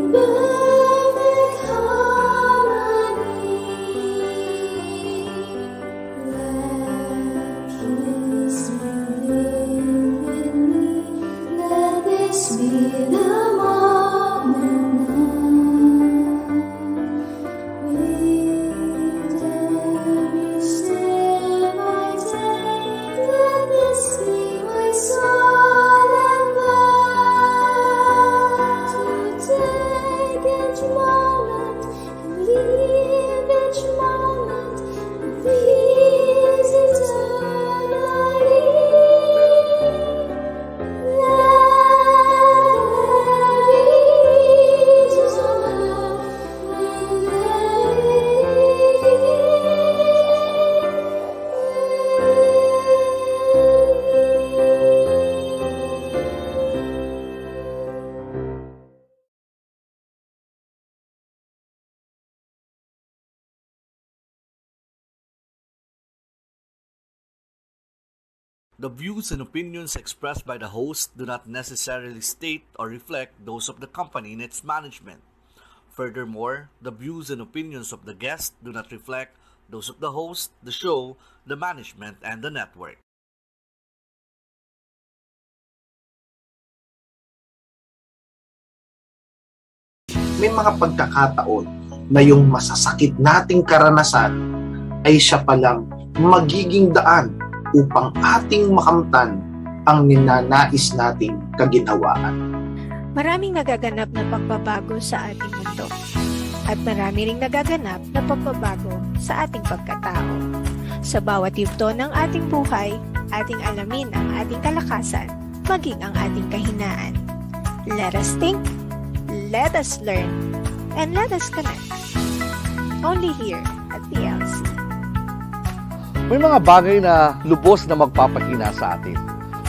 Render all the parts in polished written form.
Perfect harmony. Let peace live in me. Let this be the moment now. With every step I take, let this be my soul and mind. To take each moment and live each moment with peace eternally. The views and opinions expressed by the host do not necessarily state or reflect those of the company and its management. Furthermore, the views and opinions of the guest do not reflect those of the host, the show, the management, and the network. May mga pagkakataon na yung masasakit nating karanasan ay siya palang magiging daan upang ating makamtan ang ninanais nating kaginhawaan. Maraming nagaganap na pagbabago sa ating mundo at marami ring nagaganap na pagbabago sa ating pagkatao. Sa bawat yugto ng ating buhay, ating alamin ang ating kalakasan, maging ang ating kahinaan. Let us think, let us learn, and let us connect. Only here at TLC. May mga bagay na lubos na magpapahina sa atin.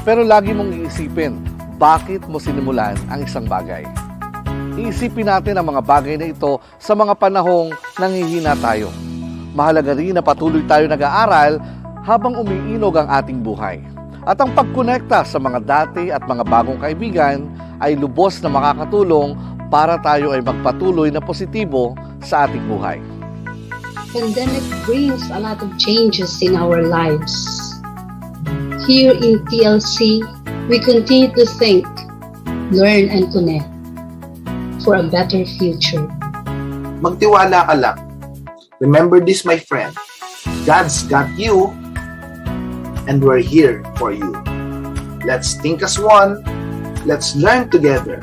Pero lagi mong iisipin, bakit mo sinimulan ang isang bagay? Iisipin natin ang mga bagay na ito sa mga panahong nanghihina tayo. Mahalaga rin na patuloy tayo nag-aaral habang umiinog ang ating buhay. At ang pagkonekta sa mga dati at mga bagong kaibigan ay lubos na makakatulong para tayo ay magpatuloy na positibo sa ating buhay. Pandemic brings a lot of changes in our lives. Here in TLC, we continue to think, learn, and connect for a better future. Magtiwala ka lang. Remember this, my friend. God's got you, and we're here for you. Let's think as one, let's learn together,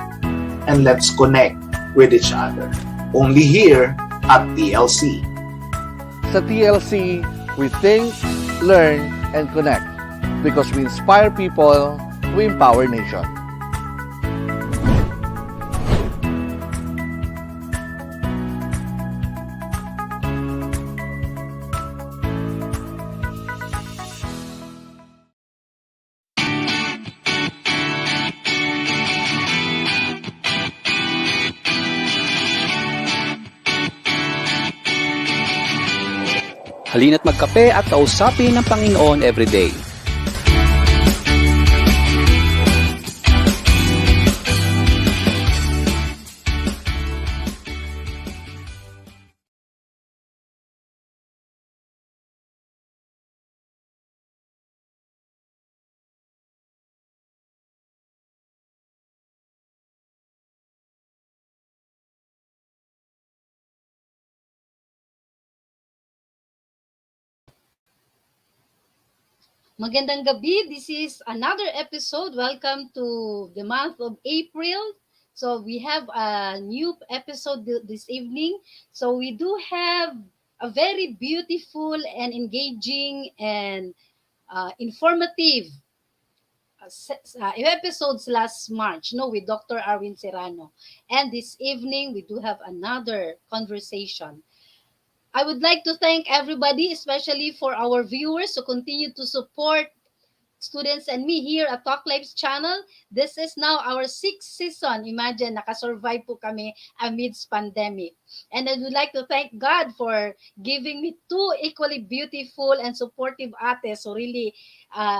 and let's connect with each other. Only here at TLC. Sa TLC, we think, learn, and connect. Because we inspire people, we empower nation. Halina't magkape at kausapin ng Panginoon everyday. Magandang gabi. This is another episode. Welcome to the month of April. So we have a new episode this evening. So we do have a very beautiful and engaging and informative episodes last March, with Dr. Arwin Serrano. And this evening, we do have another conversation. I would like to thank everybody, especially for our viewers who continue to support Students and me here at Talk Lives channel. This is now our sixth season. Imagine, nakasurvive po kami amidst pandemic. And I would like to thank God for giving me two equally beautiful and supportive ates who really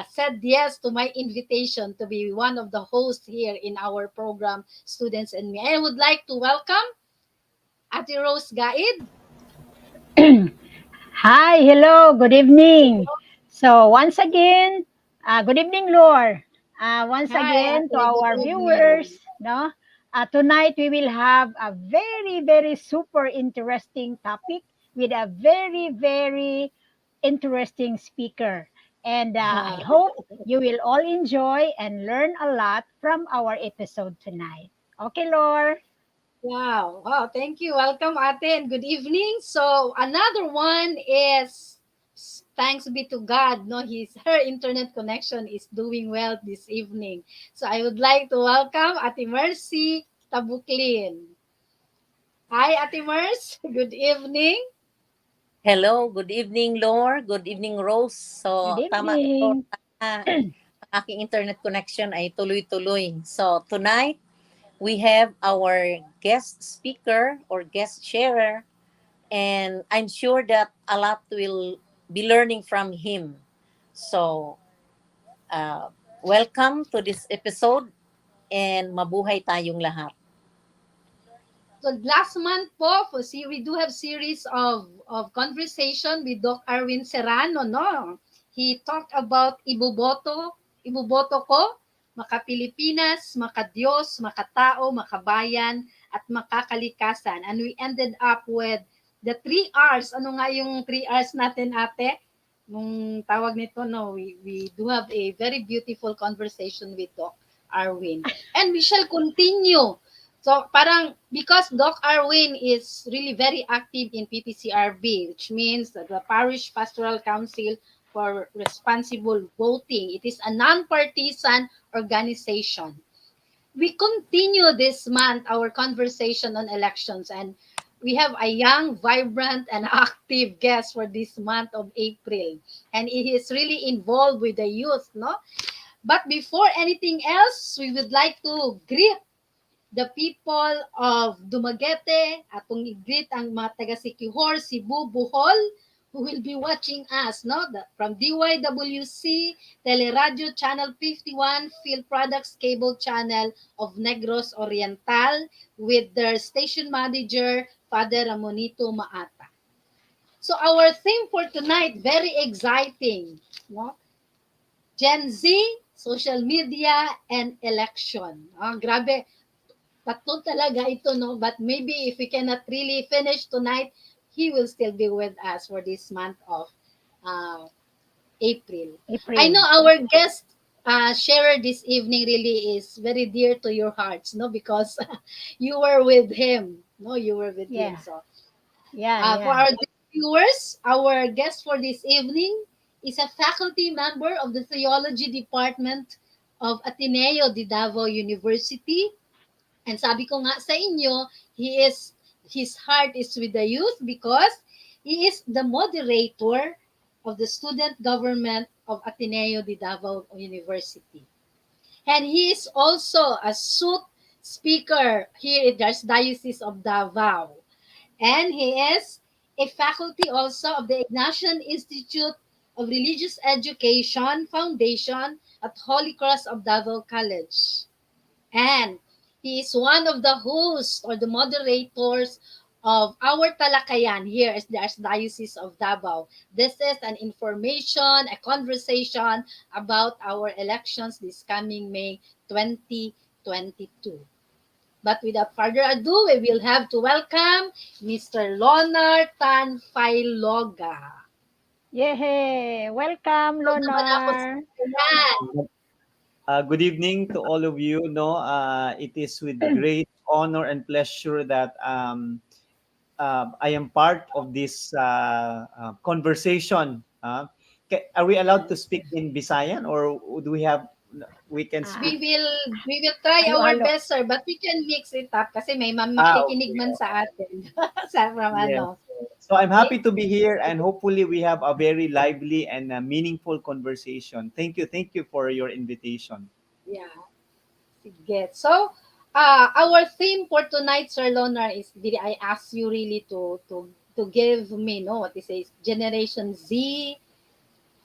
said yes to my invitation to be one of the hosts here in our program, Students and Me. I would like to welcome Ate Rose Gaid. Hi, hello, good evening. So once again, good evening, Lord. Once Hi, again to Ate. Good our evening. viewers, no. Tonight we will have a very, very super interesting topic with a very, very interesting speaker, and I hope you will all enjoy and learn a lot from our episode tonight. Okay, Lord. Wow. Wow. Thank you. Welcome, Ate, and good evening. So another one is thanks be to God. No, her internet connection is doing well this evening. So I would like to welcome Ate Mercy Tabuklin. Hi, Ate Mercy. Good evening. Hello, good evening, Lore. Good evening, Rose. Good So, tama ka, Lore. evening. Ang aking internet connection ay tuloy-tuloy. So, tonight, we have our guest speaker or guest sharer, and I'm sure that a lot will be learning from him. So, uh, welcome to this episode and mabuhay tayong lahat. So last month po, we do have series of conversation with Doc Arwin Serrano, no? He talked about ibuboto ko, maka-Pilipinas, maka-Diyos, maka-tao, makabayan, at makakalikasan. And we ended up with the 3 R's. Ano nga yung 3 R's natin, ate? Nung tawag nito, no? We do have a very beautiful conversation with Doc Arwin. And we shall continue. So parang because Doc Arwin is really very active in PPCRB, which means that the Parish Pastoral Council for Responsible Voting. It is a non-partisan organization. We continue this month our conversation on elections, and we have a young, vibrant, and active guest for this month of April. And he is really involved with the youth, no? But before anything else, we would like to greet the people of Dumaguete, atong i-greet ang mga taga Siquijor, Cebu, Bohol, who will be watching us, no? From DYWC, Teleradio Channel 51, Field Products Cable Channel of Negros Oriental, with their station manager, Father Ramonito Maata. So our theme for tonight, very exciting, no? Gen Z, social media, and election. Grabe, tatlo talaga ito, no? But maybe if we cannot really finish tonight, he will still be with us for this month of uh, April. I know April. our guest sharer this evening really is very dear to your hearts, no? Because you were with him, no? You were with him. Yeah, So yeah, for yeah. our viewers, our guest for this evening is a faculty member of the Theology Department of Ateneo de Davao University. And sabi ko nga sa inyo, his heart is with the youth because he is the moderator of the student government of Ateneo de Davao University. And he is also a suit speaker here in the Archdiocese of Davao. And he is a faculty also of the Ignatian Institute of Religious Education Foundation at Holy Cross of Davao College. And he is one of the hosts or the moderators of our talakayan here at the Archdiocese of Davao. This is an information, a conversation about our elections this coming May 2022. But without further ado, we will have to welcome Mr. Lunar Fayloga. Yay! Welcome, Ito naman ako sa Lunar. kanya. Good evening to all of you. No, it is with great honor and pleasure that I am part of this conversation. Are we allowed to speak in Visayan, or do we have we can Ah, speak. We will try our halo-halo. best, sir, but we can mix it up kasi may makikinig Okay. man sa atin. Sa from Yes. ano. So I'm happy Okay? to be here, and hopefully we have a very lively and meaningful conversation. Thank you. Thank you for your invitation. Yeah. Sige. So, our theme for tonight, Sir Lonar, is did I ask you really to give me what is it, Generation Z,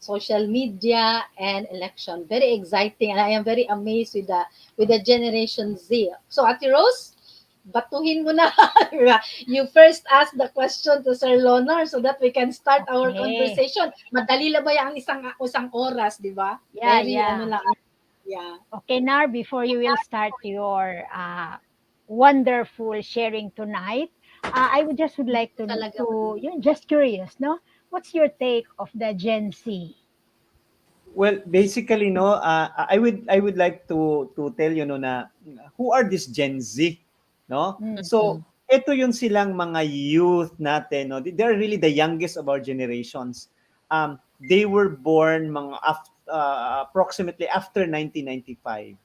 social media, and election. Very exciting, and I am very amazed with the Generation Z. So, Ate Rose, batuhin mo na. You first ask the question to Sir Lonar so that we can start our Okay. conversation. Madali lang ba yung isang oras, di ba? Yeah, Very ano yeah. lang. Yeah. Okay, Nar, before you will start your wonderful sharing tonight, I would like Talaga. to just curious, no? What's your take of the Gen Z? Well, basically, no, I would like to tell you no na who are this Gen Z, no? Mm. So, ito yung silang mga youth natin, no? They're really the youngest of our generations. They were born approximately after 1995.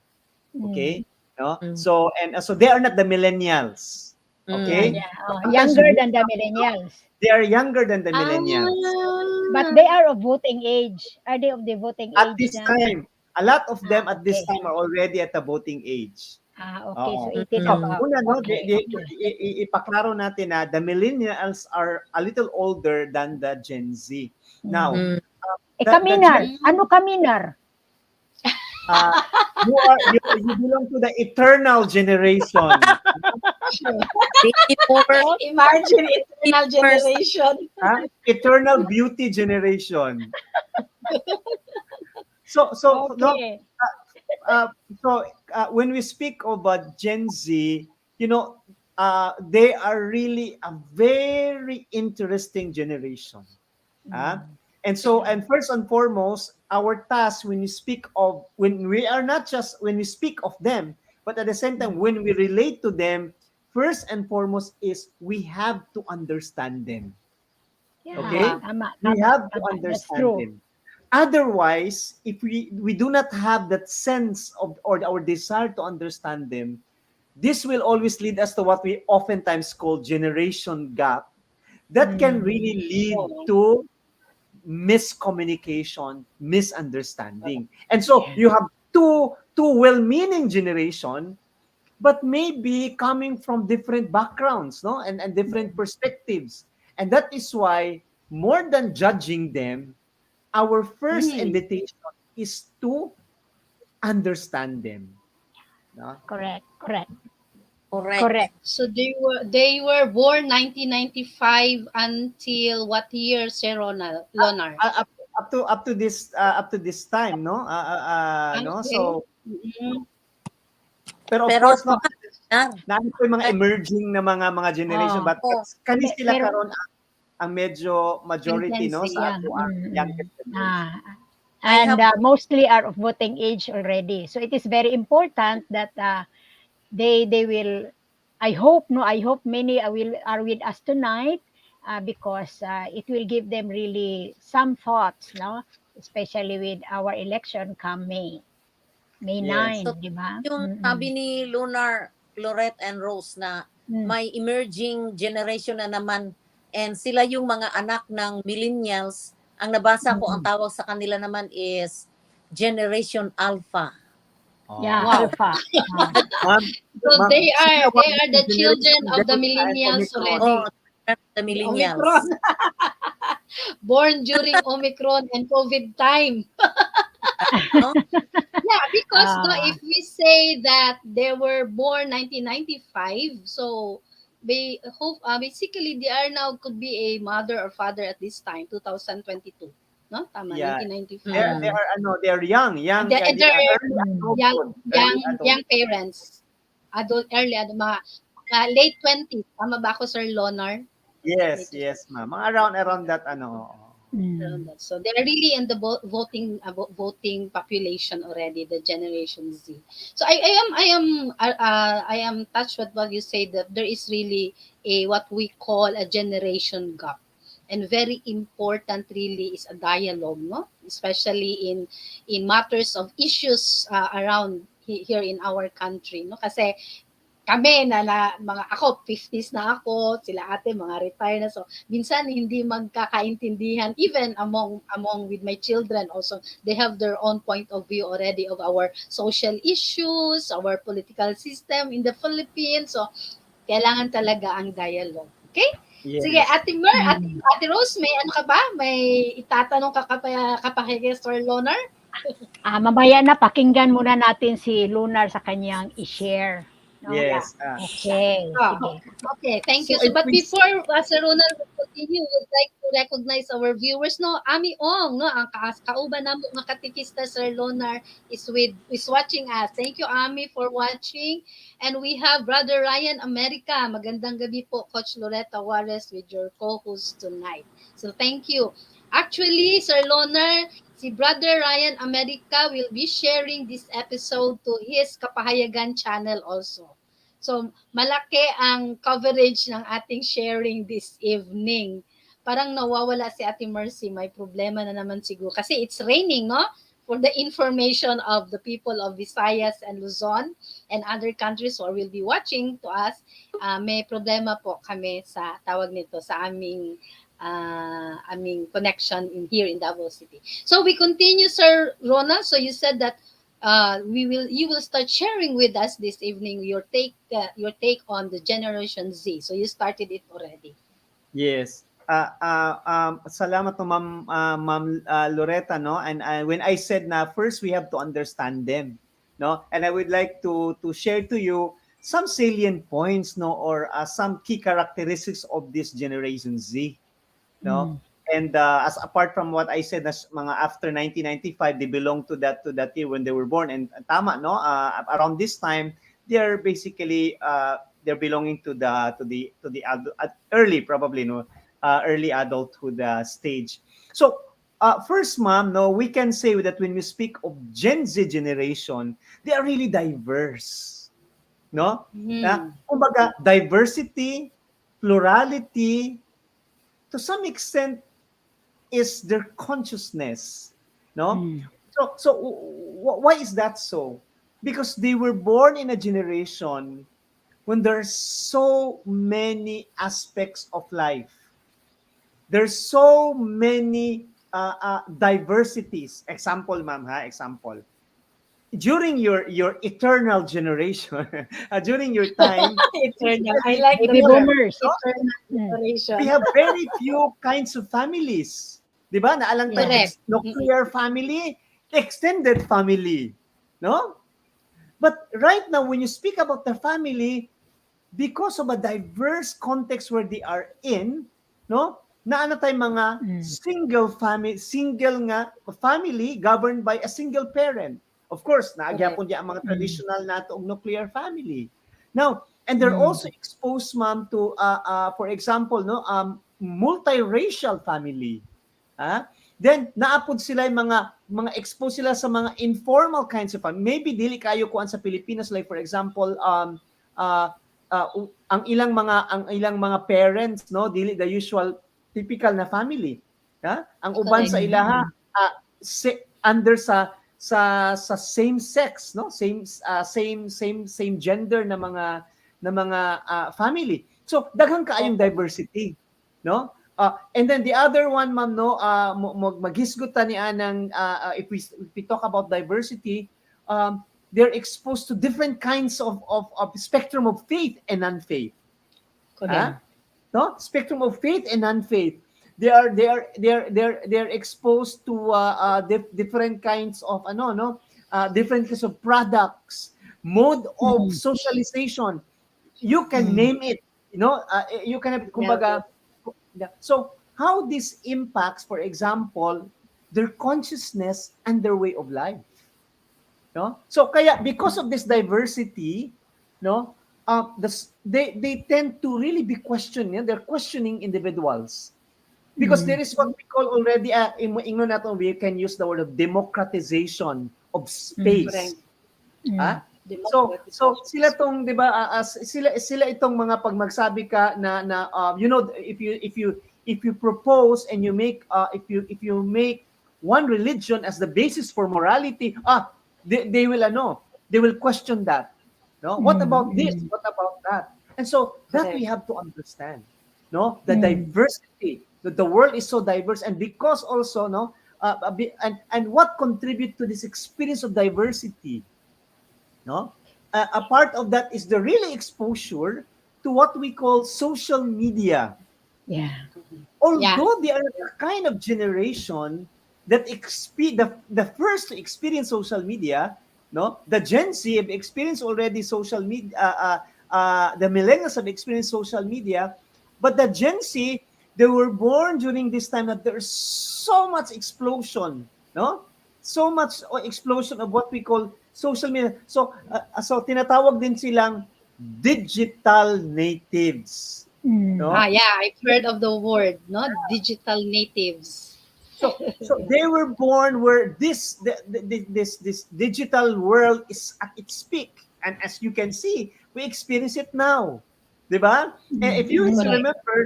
Mm. Okay? No? Mm. So they are not the millennials. Yeah, Okay? Mm. yeah. So Oh, sometimes younger we- than the millennials. they are younger than the Ah, millennials. But they are of voting age. Are they of the voting At age this na? time, a lot of them at this Okay. time are already at the voting age. Okay. So Oo. 18 So, Mm. above. una, no, Okay, okay. ipaklaro natin na the millennials are a little older than the Gen Z. Now, Mm. Mm. the Kaminar. Gen Ano kaminar? uh, you belong to the eternal generation. Baby boomer, imagine eternal boomers. generation. Eternal beauty generation. So no, Okay. uh, when we speak about Gen Z, you know, they are really a very interesting generation. Ah, Mm. and first and foremost, our task when we are not just when we speak of them, but at the same time when we relate to them, first and foremost is we have to understand them. Yeah, Okay? Yeah. tama, We tama, have to tama. That's understand true. them. Otherwise, if we do not have that sense of or our desire to understand them, this will always lead us to what we oftentimes call generation gap that can Mm. really lead Oh, to miscommunication, misunderstanding. And so you have two well-meaning generation, but maybe coming from different backgrounds, no, and different perspectives. And that is why more than judging them, our first mm. invitation is to understand them. No? Correct, correct, Correct. correct. So they were born 1995 until what year, Sir Lonar? Up to this time, no, no. Okay. So, Mhm. pero of Pero course, no, Nar, naano po yung mga emerging na mga generation, Oh, but kani sila pero karon ang medyo majority, no, Intensity. sa yeah. ato ang youngest generation. I And have mostly are of voting age already. So it is very important that they will. I hope many will are with us tonight because it will give them really some thoughts, no, especially with our election come May Yes. 9, so di ba? yung sabi ni Lunar, Lorette and Rose na Mm. may emerging generation na naman and sila yung mga anak ng millennials. Ang nabasa ko, ang tawag sa kanila naman is Generation Alpha. Yeah, Oh. Wow. Alpha. Ma'am, So ma'am, they sila are the children generation of the Delta and millennials Omicron. already. Oh, the The millennials. Omicron. Born during Omicron and COVID time. No? Yeah, because no, Ah, if we say that they were born 1995, so basically they are now could be a mother or father at this time, 2022. No, tama, Yeah. 1995. They are they're young, And they're, and they are they're early mm. adulthood. Early adulthood. young parents. Mga late 20s. Tama ba ako, Sir Lonar? Yes, yes, ma'am. Mga around that ano. Around Mm. that. So they're really in the voting population already, the Generation Z. So I am touched with what you say that there is really a what we call a generation gap. and very important really is a dialogue, no? Especially in matters of issues around here in our country, no? Kasi kami na mga ako 50s na ako, sila ate mga retired na, so minsan hindi magkakaintindihan even among with my children also. They have their own point of view already of our social issues, our political system in the Philippines. So kailangan talaga ang dialogue. Okay? Sige, Yes. Ate Mer, Ate Rose, may ano ka ba? May itatanong ka kay Sir Lonar? Mamaya na, pakinggan muna natin si Lunar sa kanyang i-share. No? Yes. Okay, Oh, sige. okay, thank you. So So, but if we before Sir Ronald will continue, would like to recognize our viewers. No, Ami Ong, no, ang kauban namo nga katikista Sir Lonar is watching us. Thank you, Ami, for watching. And we have Brother Ryan America. Magandang gabi po, Coach Loretta Juarez, with your co-host tonight. So thank you. Actually, Sir Lonar, si Brother Ryan America will be sharing this episode to his Kapahayagan channel also. So, malaki ang coverage ng ating sharing this evening. Parang nawawala si Ate Mercy. May problema na naman siguro. Kasi it's raining, no? For the information of the people of Visayas and Luzon and other countries who will be watching to us, may problema po kami sa tawag nito, sa aming connection here in Davao City. So we continue, Sir Ronald. So you said that you will start sharing with us this evening your take on the Generation Z. So you started it already. Yes. Salamat to Ma'am Loretta, no? And when I said na first we have to understand them, no? And I would like to share to you some salient points, no, or some key characteristics of this Generation Z, no? And as apart from what I said, as mga after 1995, they belong to that year when they were born. And tama, no? Around this time, they're basically they're belonging to the early, probably, no, early adulthood stage. So first, ma'am, no, we can say that when we speak of Gen Z generation, they are really diverse, no? Kumbaga, diversity, plurality, to some extent, is their consciousness, no? So why is that so? Because they were born in a generation when there's so many aspects of life. There's so many diversities. Example, ma'am, example. During your eternal generation, during your time, Eternal. I like Baby the boomers. eternal generation. we have very few kinds of families. Di ba? Naalang tayo, Correct. nuclear family, extended family. No? But right now, when you speak about the family, because of a diverse context where they are in, no? Na ano tayo mga single nga family governed by a single parent. Of course, naagyapon diya ang mga traditional nato og nuclear family. Now, and they're also exposed, ma'am, to for example, no, multiracial family. Then naapod sila yung mga exposed sila sa mga informal kinds of family. Maybe dili kayo kuan sa Pilipinas, like for example, ang ilang mga parents, no, dili the usual typical na family. Ang uban sa ilaha under sa same sex, no, same gender na mga family. So daghang kaayong diversity, no? And then the other one, ma'am, no, maghisgot ta ni anang if we talk about diversity, they're exposed to different kinds of spectrum of faith and non-faith. No, spectrum of faith and non-faith. They're exposed to different kinds of different kinds of products, mode of socialization. You can name it. You know, you can have kumbaga. So how this impacts, for example, their consciousness and their way of life. No? So kaya because of this diversity, no, they tend to really be questioning. They're questioning individuals. Because there is what we call already, in English natin, we can use the word of democratization of space. So sila tong, 'di ba, sila itong mga pag magsabi ka na you know, if if you propose and you make if you make one religion as the basis for morality, they will they will question that. No, what about this? What about that? And so that we Correct. have to understand. No, the Mm. diversity. The world is so diverse, and because also and what contribute to this experience of diversity, no, a part of that is the really exposure to what we call social media. Yeah. Yeah. Although they are the kind of generation that the first to experience social media, no, the Gen Z have experienced already social media. The millennials have experienced social media, but the Gen Z, they were born during this time that there's so much explosion, no, so much explosion of what we call social media. So tinatawag din silang digital natives, Mm. no. Yeah, I've heard of the word, no? Digital natives. So they were born where this digital world is at its peak, and as you can see, we experience it now, di ba? If you Mm. Correct. remember,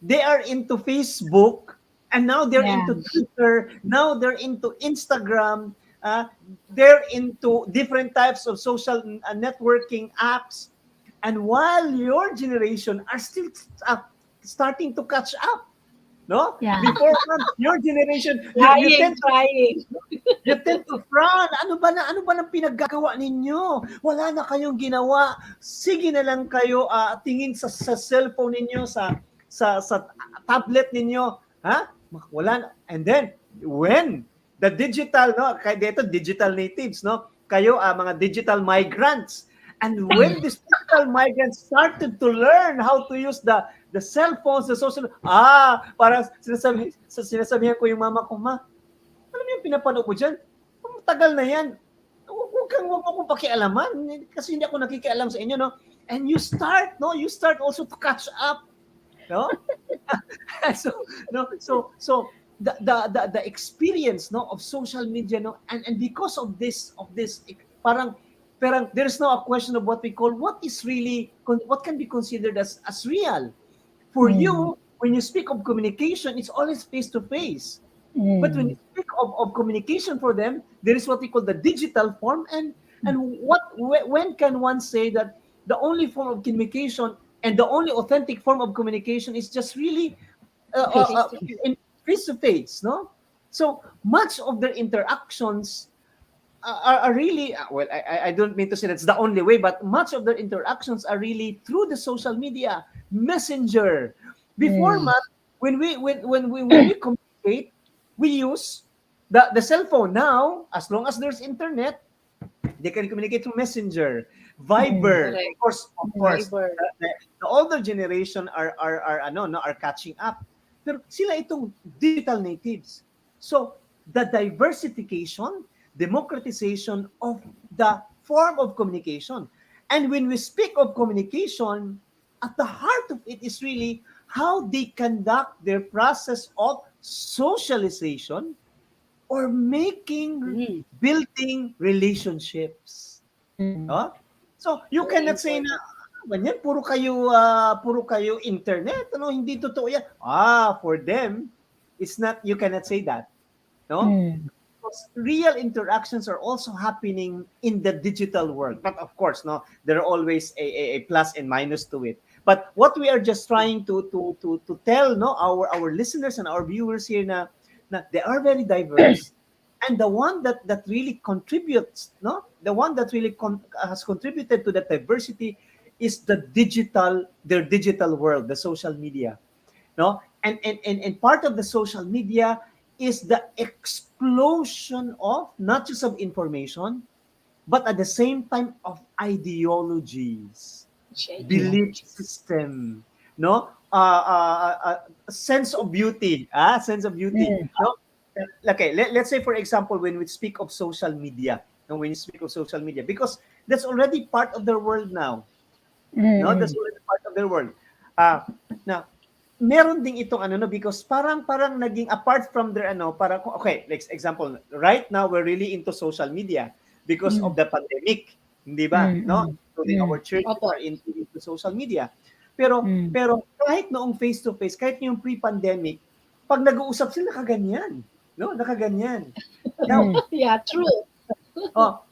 they are into Facebook, and now they're Yeah. into Twitter, now they're into Instagram, they're into different types of social networking apps, and while your generation are still starting to catch up. No? Yeah. Before your generation, you Trying, tend to trying. frown. Ano ba ng pinaggagawa ninyo? Wala na kayong ginawa. Sige na lang kayo tingin sa cellphone ninyo, sa tablet ninyo. Ha? Wala na. And then when the digital, no, kaya dito digital natives, no? Kayo mga digital migrants. And when these digital migrants started to learn how to use the cell phones, the social, para sinasabihan ko yung mama ko, ma, alam mo yung pinapanood ko dyan? Tagal na yan. Huwag mo akong pakialaman kasi hindi ako nakikialam sa inyo, no? And you start, no? You start also to catch up, no? So the experience, no, of social media, no, and because of this parang there's now a question of what we call what can be considered as real. For Mm. you, when you speak of communication, it's always face to face. But when you Mm. speak of communication for them, there is what we call the digital form. And when can one say that the only form of communication and the only authentic form of communication is just really Face to face. in face to face, no? So much of their interactions are really I don't mean to say that's the only way, but much of their interactions are really through the social media messenger. Before, Mm. man, when we communicate, we use the cell phone. Now, as long as there's internet, they can communicate through messenger, Viber. Correct. Of course Fiber. the older generation are ano, no, are catching up, pero sila itong digital natives. So the diversification, democratization of the form of communication. And when we speak of communication, at the heart of it is really how they conduct their process of socialization or Mm, building relationships. Mm. No? So you very cannot say na important. ganyan puro kayo internet, ano, hindi totoo yan. For them it's not, you cannot say that, no? Mm. Because real interactions are also happening in the digital world. But of course, no, there are always a plus and minus to it. But what we are just trying to tell, no, our listeners and our viewers here na they are very diverse, and the one that really contributes, no, the one that really has contributed to that diversity is their digital world, the social media, no, and part of the social media is the explosion of not just of information, but at the same time of ideologies, belief system, no, sense of beauty, sense of beauty, Mm. no. Okay, let's say for example, when we speak of social media, no, when you speak of social media, because that's already part of their world now, no, that's Mm. already part of their world. Now, meron ding itong ano, no, because parang naging apart from their ano, parang okay, like example, right now we're really into social media because of Mm. the pandemic, hindi ba, no, Mm. including our Mm. churches Opo. are into social media. Mm. pero kahit noong face to face, kahit yung pre-pandemic, pag nag-uusap sila nakaganyan, no? Nakaganyan. Now, Mm. Yeah, true. oh,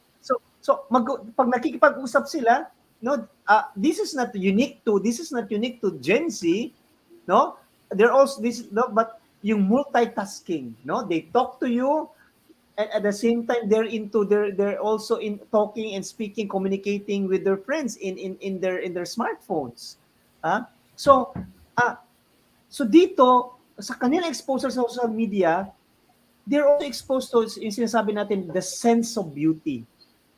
pag nakikipag-usap sila, no, this is not unique to Gen Z, no? They're also this no, but yung multitasking, no? They talk to you and at the same time they're also in talking and speaking, communicating with their friends in their smartphones. Ah, so ah so dito sa kanilang exposure sa social media, they're also exposed to yung sinasabi natin the sense of beauty.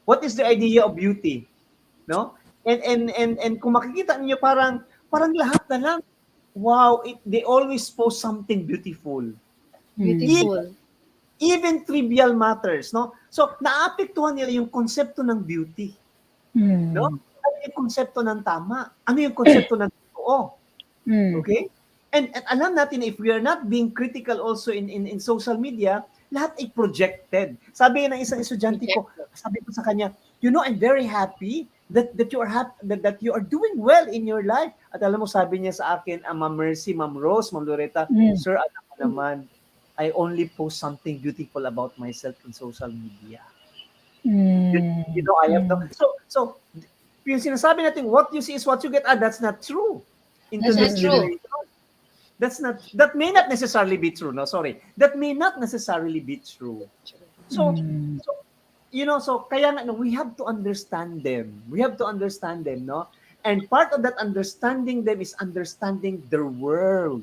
What is the idea of beauty? No? And kung makikita niyo parang lahat na lang wow, they always post something beautiful. Mm. Even, Beautiful. even trivial matters, no? So, naapektuhan nila yung konsepto ng beauty, no? Mm. Ano yung konsepto ng tama? Ano yung konsepto ng totoo? Mm. Okay? And alam natin if we are not being critical also in social media, lahat ay projected. Sabi ng isang estudyante ko, sabi ko sa kanya, you know, I'm very happy that you are that you are doing well in your life. At alam mo, sabi niya sa akin, Ma'am Mercy, Ma'am Rose, Ma'am Loretta, Mm. sir, alam mo naman, I only post something beautiful about myself in social media. You know, I have no. So yung sinasabi natin, what you see is what you get. That's not true. In That's not today's true. generation, that may not necessarily be true. No, sorry. That may not necessarily be true. So, Mm. so you know, so kaya nga, no, we have to understand them. We have to understand them, no? And part of that understanding them is understanding their world.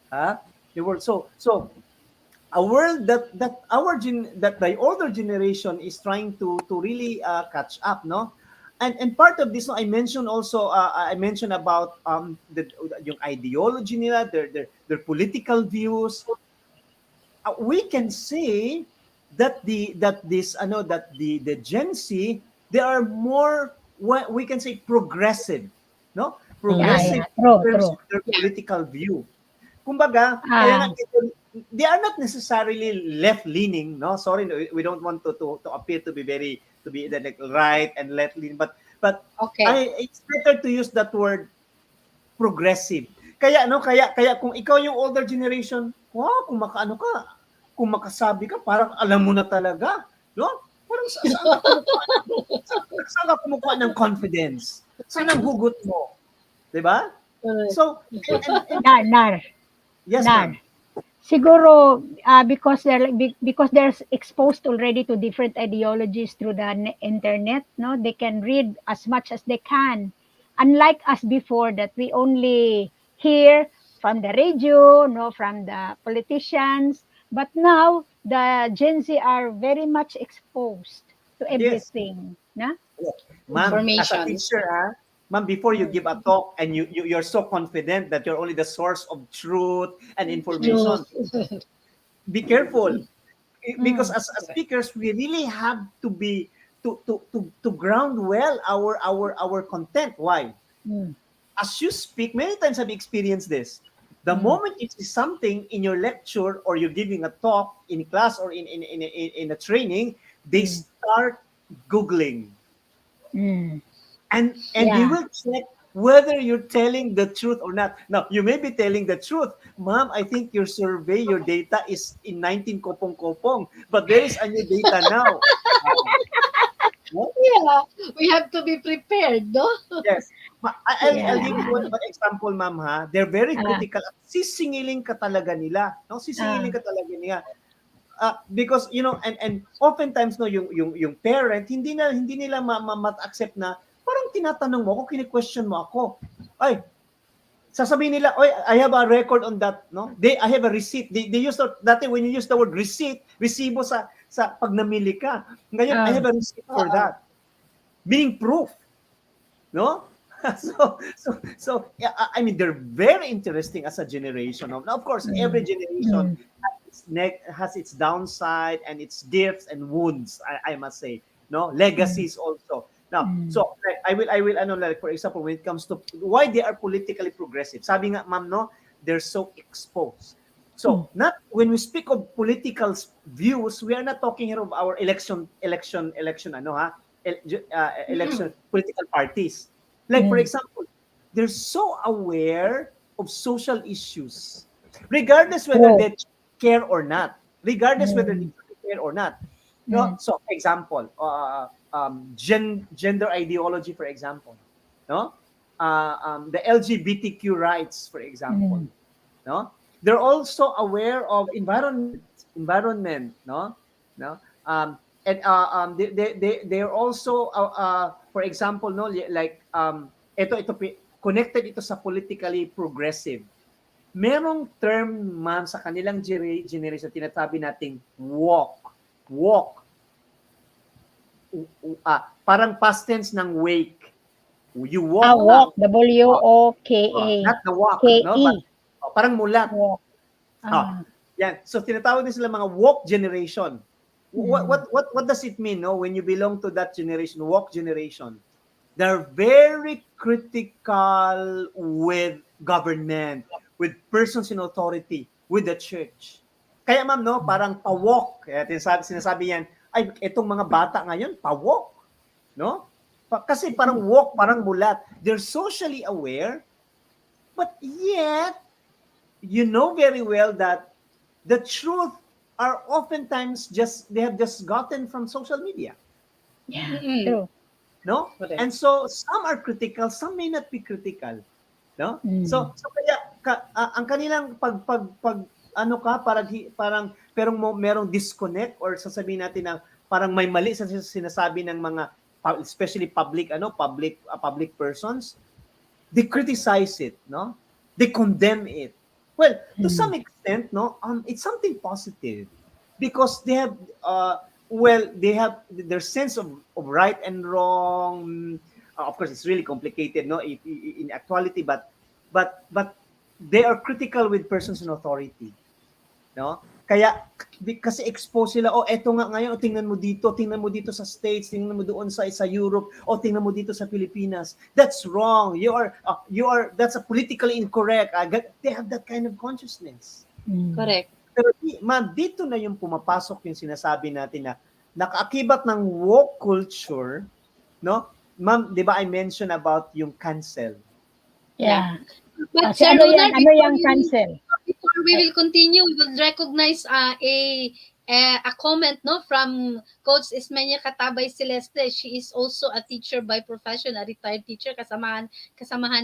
Huh? The world. So a world that the older generation is trying to really catch up, no? And part of this, no, I mentioned also I mentioned about yung ideology nila, their political views. We can say that the Gen Z, they are more, what we can say, progressive, no? Yeah, Progressive yeah. True, in terms true. of their political view. Kumbaga, kaya Ah, nga they are not necessarily left-leaning, no? Sorry, no, we don't want to appear to be like right and left-leaning, but Okay. it's better to use that word progressive. Kaya kaya kung ikaw yung older generation, wow, kung makasabi ka, parang alam mo na talaga, no? Parang saan ka kumukuha ng confidence? Saan ang hugot mo? 'Di ba? Correct. So, Nar, yes, Nar. ma'am. Siguro because they're exposed already to different ideologies through the internet, no, they can read as much as they can, unlike us before that we only hear from the radio, no, from the politicians. But now the Gen Z are very much exposed to Yes. everything, na? Ma'am, as a Information. teacher, ma'am, before you give a talk and you're so confident that you're only the source of truth and True. information, be careful. Because Mm. as speakers, we really have to be to ground well our content. Why? Mm. As you speak, many times I've experienced this. The Mm. moment you see something in your lecture or you're giving a talk in class or in a training, they Mm. start Googling. Mm. And they Yeah. will check whether you're telling the truth or not. Now, you may be telling the truth. Ma'am, I think your survey, your data is in 19 kopong-kopong, but there is a new data now. No? Yeah, we have to be prepared, no? Yes. I'll give you Yeah. one example, ma'am, ha. They're very Ah, critical. Sisingilin ka talaga nila. No? ah, Sisingilin ka talaga nila. Because you know, and oftentimes, no, yung parent hindi nila ma-accept na parang tinatanong mo ako, kini-question mo ako. Ay, sasabihin nila, "Oy, I have a record on that," no? I have a receipt. They use dati when you use the word receipt, resibo sa pag namili ka. Ngayon, I ah, have a receipt for that. Meaning proof, no? So yeah, I mean, they're very interesting as a generation. Now, of course, every mm, generation mm, has its downside and its gifts and wounds. I must say, no, legacies also. Now, mm, so like, I will ano, like for example, when it comes to why they are politically progressive. Sabi nga, ma'am, no, they're so exposed. mm, So, not when we speak of political views, we are not talking here of our election, ano ha, election political parties. Like for mm, example, they're so aware of social issues, regardless whether True. they care or not. Regardless whether they Mm. care or not. No? Mm. So, example, gender ideology, for example. No? The LGBTQ rights, for example. Mm. No? They're also aware of environment, no? No? And they're also for example, no, like connected ito sa politically progressive. Merong term, ma'am, sa kanilang generation, tinatabi nating walk. Parang past tense ng wake. You walk na. Walk. W-O-K-A. Not the walk, no? K-E. But, parang mulat. Walk. Yan. So tinatawag din sila mga walk generation. Mm. What does it mean, no? When you belong to that generation, walk generation? They're very critical with government, with persons in authority, with the church. Kaya ma'am, no, parang pa-walk. Kaya sinasabi yan, ay, itong mga bata ngayon, pa-walk. No? Kasi parang walk, parang mulat. They're socially aware, but yet, you know very well that the truth are oftentimes they have just gotten from social media. Yeah. Mm. True. No? Correct. And so some are critical, some may not be critical. No? Mm. So kaya ang kanilang parang merong disconnect, or sasabihin natin na parang may mali sa sinasabi ng mga especially public persons. They criticize it, no? They condemn it. Well, to some extent, no, it's something positive because they have their sense of right and wrong. Of course, it's really complicated, no, in actuality, but they are critical with persons in authority, no? Kaya kasi expose sila, eto nga ngayon, tingnan mo dito sa States, tingnan mo doon sa Europe, tingnan mo dito sa Pilipinas. That's wrong. You are that's a politically incorrect. They have that kind of consciousness. Mm. Correct. Pero dito na yung pumapasok yung sinasabi natin na nakaakibat ng woke culture, no? Ma'am, 'di ba I mentioned about yung cancel? Yeah. But Kasi Sir ano Lunar, yung cancel? before we will continue, we will recognize a comment, no, from Coach Ismenia Katabay Celeste. She is also a teacher by profession, a retired teacher. Kasamahan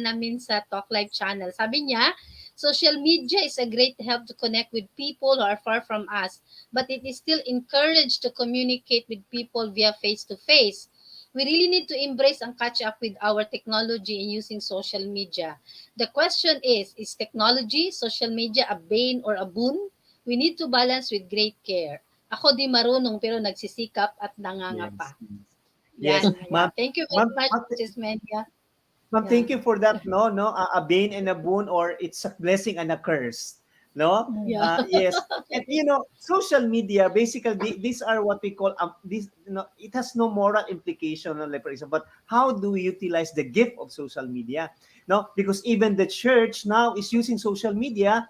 namin sa Talk Live channel. Sabi niya, social media is a great help to connect with people who are far from us, but it is still encouraged to communicate with people via face-to-face. We really need to embrace and catch up with our technology in using social media. The question is technology, social media, a bane or a boon? We need to balance with great care. Ako di marunong pero nagsisikap at nangangapa. Yes. Yan. Ma'am, Thank you very ma'am, much, ma'am, Sis Melia. Ma'am, Yeah. thank you for that, no, a bane and a boon, or it's a blessing and a curse, no? Yeah. Yes, and social media basically these are what we call it has no moral implication, like for example, but how do we utilize the gift of social media? No, because even the church now is using social media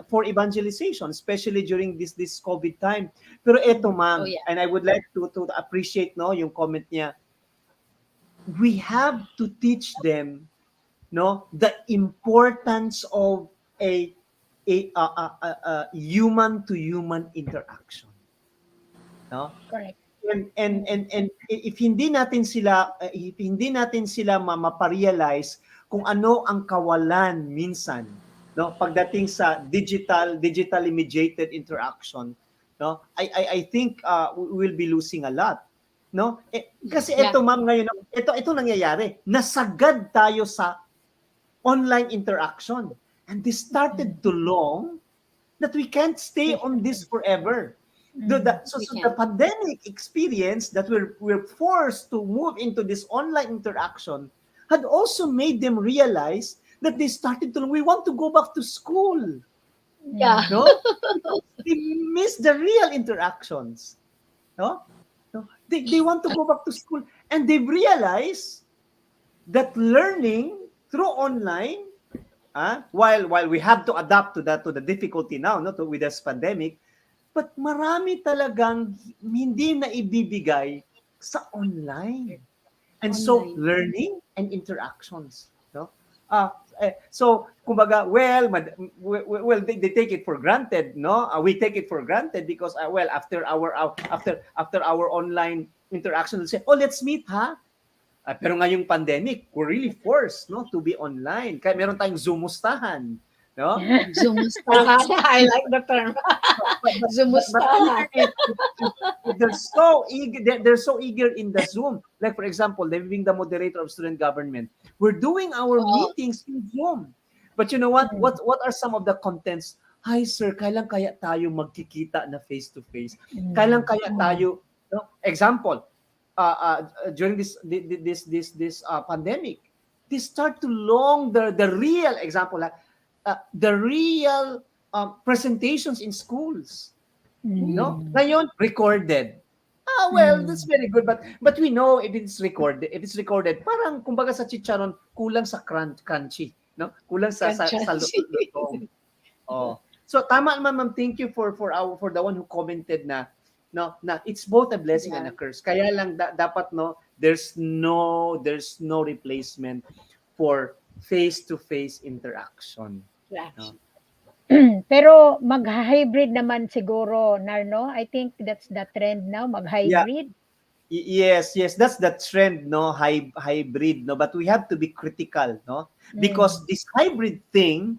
for evangelization, especially during this COVID time. Pero eto, ma'am, Oh, yeah. and I would like to appreciate, no, yung comment niya. We have to teach them, no, the importance of a human to human interaction, no? Correct. And if hindi natin sila ma-realize kung ano ang kawalan minsan, no, pagdating sa digitally mediated interaction, no, I think we will be losing a lot, no? Kasi Yeah. ito, ma'am, ngayon ito nangyayari, nasagad tayo sa online interaction, and this started too long that we can't stay on this forever. So the pandemic experience that we're forced to move into this online interaction had also made them realize that they started to, we want to go back to school. Yeah. No? They miss the real interactions. No? They want to go back to school, and they've realized that learning through online, while we have to adapt to the difficulty now, with this pandemic, but marami talagang hindi na ibibigay sa online. And so learning and interactions, no? So, kumbaga, they take it for granted, no? We take it for granted because, after our online interaction, they'll say, oh, let's meet, ha? Pero ngayong pandemic, we're really forced, no, to be online. Kaya meron tayong Zoommustahan, no? Zumustahan. I like the term. But Zumustahan. they're so eager in the Zoom. Like for example, them being the moderator of student government, we're doing our Oo. meetings in Zoom. But you know what? What are some of the contents? Hi sir, kailan kaya tayo magkikita na face to face? Kailan kaya tayo, no? Example, during this pandemic, they start to long the real example, the real presentations in schools. No? Ngayon, recorded. Well, that's very good, but we know if it's recorded, parang kumbaga sa chicharon, kulang sa crunchy, no? Kulang sa lutong. Oh. So tama naman, ma'am. Thank you for the one who commented na it's both a blessing and a curse. Kaya lang dapat, no, there's no replacement for face-to-face interaction. No? Pero mag-hybrid naman siguro, Narno. I think that's the trend now, mag-hybrid. Yes, that's the trend, no, hybrid, no, but we have to be critical, no, because this hybrid thing,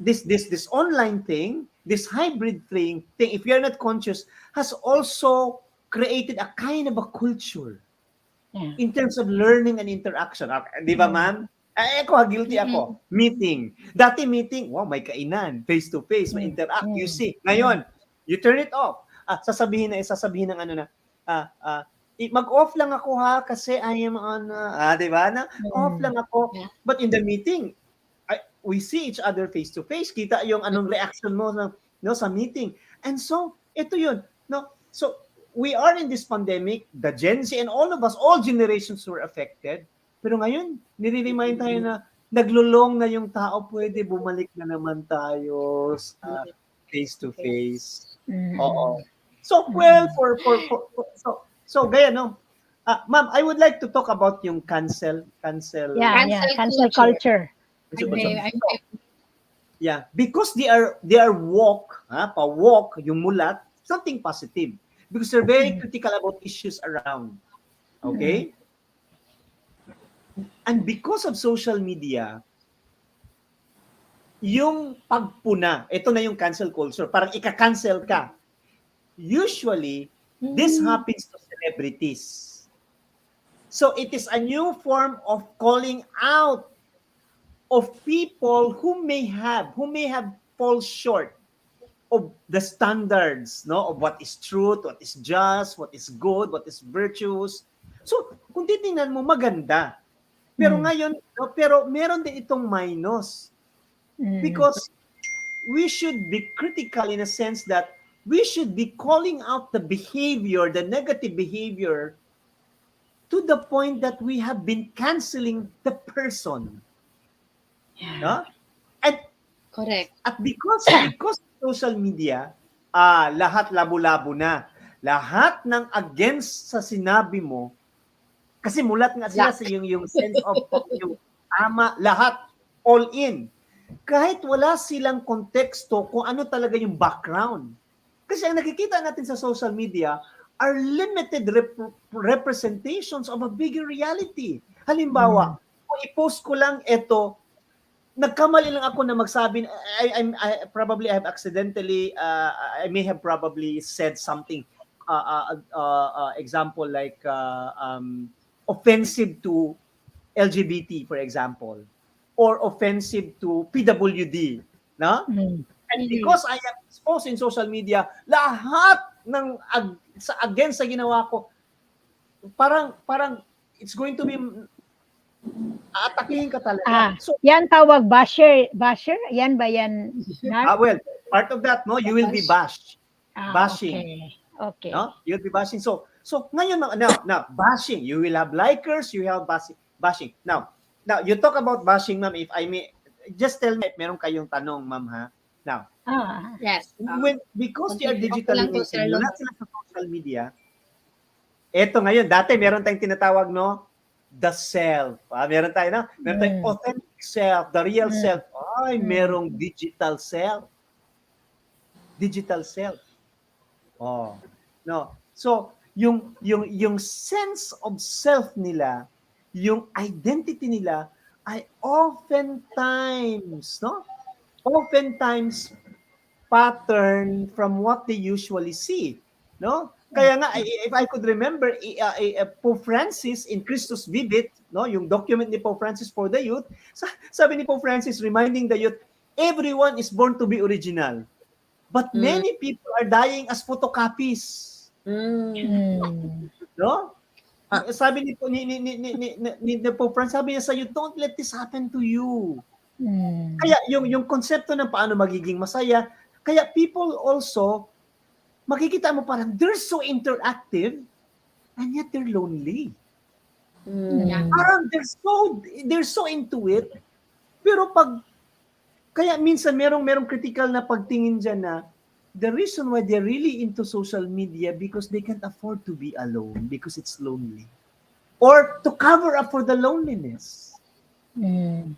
this online thing, this hybrid thing, if you're not conscious, has also created a kind of a culture in terms of learning and interaction. Di ba, ma'am? Guilty ako. Meeting. Dati meeting, wow, may kainan, face-to-face, may interact, you see. Ngayon, you turn it off. Sasabihin ng ano na, mag-off lang ako ha kasi I am on, di ba na? Off lang ako. But in the meeting, we see each other face-to-face. Kita yung anong reaction mo sa meeting. And so, ito yun. No? So, we are in this pandemic, the Gen Z and all of us, all generations were affected. Pero ngayon, nire-remind tayo na naglulong na yung tao, pwede bumalik na naman tayo sa face-to-face. Oo. So, well, so gaya, no? Ma'am, I would like to talk about yung cancel Cancel culture. culture. Yeah, because they are woke, pa-woke, yung mulat, something positive. Because they're very critical about issues around. Okay? And because of social media, yung pagpuna, ito na yung cancel culture, parang ika-cancel ka. Usually, this happens to celebrities. So it is a new form of calling out of people who may have fall short of the standards, no, of what is truth, what is just, what is good, what is virtuous. So, kung titingnan mo, maganda. Pero ngayon, pero meron din itong minus. Because we should be critical in a sense that we should be calling out the behavior, the negative behavior, to the point that we have been canceling the person. No? And Correct. At because social media, lahat labo-labo na. Lahat ng against sa sinabi mo, kasi mulat nga sila sa yung sense of yung ama, lahat, all in. Kahit wala silang konteksto kung ano talaga yung background. Kasi ang nakikita natin sa social media are limited representations of a bigger reality. Halimbawa, kung i-post ko lang ito, nagkamali lang ako na magsabi, I have accidentally, I may have probably said something, example like offensive to LGBT, for example, or offensive to PWD, no? And because I am exposed in social media, lahat ng against sa ginawa ko, parang it's going to be aatakihin ka talaga. So, yan tawag basher? Yan ba yan? Well, part of that, no, you will be bashed. Bashing. Okay. No? You'll be bashing. So ngayon, now, bashing. You will have likers, you have bashing. Now, you talk about bashing, ma'am, if I may, just tell me if meron kayong tanong, ma'am, ha? Now, yes. Because they are digitally native, wala sila sa social media, eto ngayon, dati meron tayong tinatawag, no, the self. Meron tayo na, meron tayong Mm. authentic self, the real Mm. self. Ay, Mm. merong digital self. Digital self. Oh. No. So, yung sense of self nila, yung identity nila ay oftentimes, no? Oftentimes pattern from what they usually see, no? Kaya nga, if I could remember, Pope Francis in Christus Vivit, no, yung document ni Pope Francis for the youth, sabi ni Pope Francis, reminding the youth, everyone is born to be original, but Mm. many people are dying as photocopies, Mm. no? Ah. Sabi ni Pope Francis, sabi niya sa you, don't let this happen to you. Mm. Kaya yung konsepto ng paano magiging masaya, kaya people also makikita mo parang they're so interactive and yet they're lonely. Mm. Parang they're so into it. Pero kaya minsan merong critical na pagtingin diyan na the reason why they're really into social media because they can't afford to be alone because it's lonely. Or to cover up for the loneliness. Mm.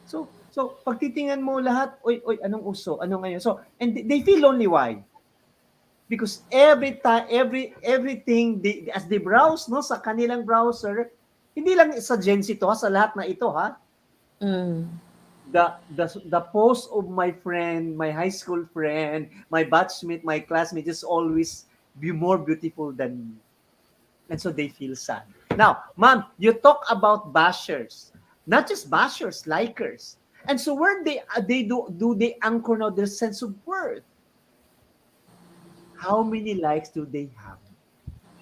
So pag titingnan mo lahat, oy, anong uso? Ano ngayon? So, and they feel lonely. Why? Because every time, everything, as they browse, no, sa kanilang browser, hindi lang sa Gen Z to, sa lahat na ito, ha? Mm. The post of my friend, my high school friend, my batchmate, my classmate is always be more beautiful than me. And so they feel sad. Now, ma'am, you talk about bashers. Not just bashers, likers. And so where they do they anchor now their sense of worth? How many likes do they have?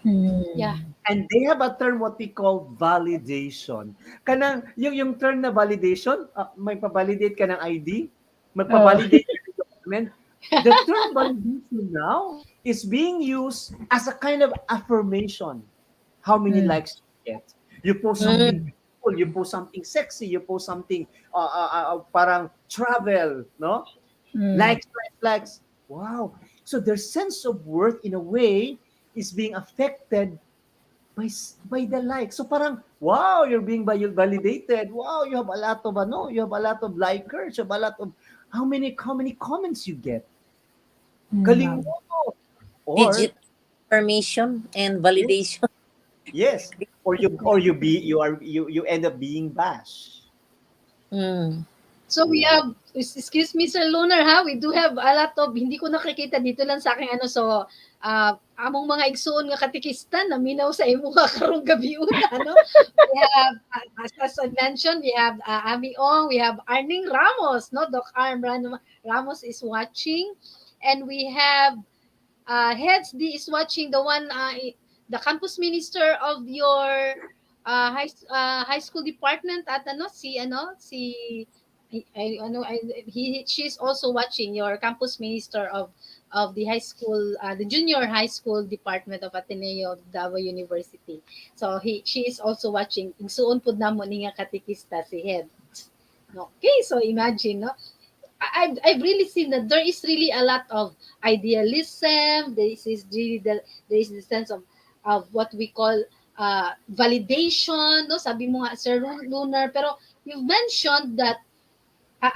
Mm. Yeah. And they have a term what we call validation. Kanang yung term na validation, may pa-validate ka ng ID, Oh. magpa-validate ka ng document. The term validation now is being used as a kind of affirmation. How many Mm. likes you get? You post something Mm. beautiful, you post something sexy, you post something parang travel, no? Mm. Likes. Wow. So their sense of worth in a way is being affected by the like. So parang, wow, you're being validated. Wow, you have a lot of you have a lot of likers, you have a lot of how many comments you get. Galing Mm. mo. Or Digital information and yes, validation. yes. Or you end up being bashed. Mm. So we have, excuse me Sir Lunar ha, we do have a lot of, hindi ko nakikita dito lang sa aking ano, so among mga igsoon nga katikistan na minaw sa imo nga karong gabi una, no? We have, as I mentioned, we have Ami Ong, we have Arning Ramos, no? Doc Arm Ramos is watching, and we have Heads D is watching, the one, the campus minister of your high school department at she's also watching, your campus minister of the high school, the junior high school department of Ateneo Davao University. So she is also watching. Igsuon pud namo ni nga katikista si Head. Okay, so imagine, no? I've really seen that there is really a lot of idealism. There is the sense of what we call validation. No, sabi mo nga, Sir Lunar, pero you've mentioned that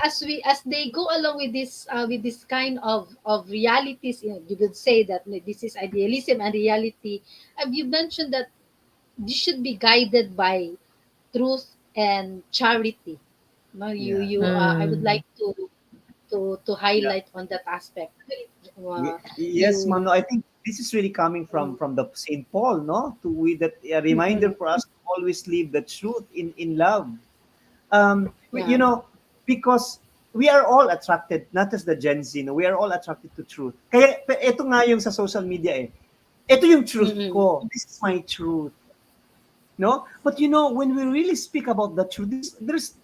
as they go along with this kind of realities, you would say that this is idealism and reality. You mentioned that this should be guided by truth and charity. No, Yeah. I would Mm. like to Yeah. highlight on that aspect. Yes, You ma'am. No, I think this is really coming from the Saint Paul, no? To with that a reminder mm, for us to always live the truth in love. yeah. Because we are all attracted, not just the Gen Z, no? We are all attracted to truth. Kaya ito nga yung sa social media eh. Ito yung truth Mm-mm. ko. This is my truth. No? But when we really speak about the truth, there's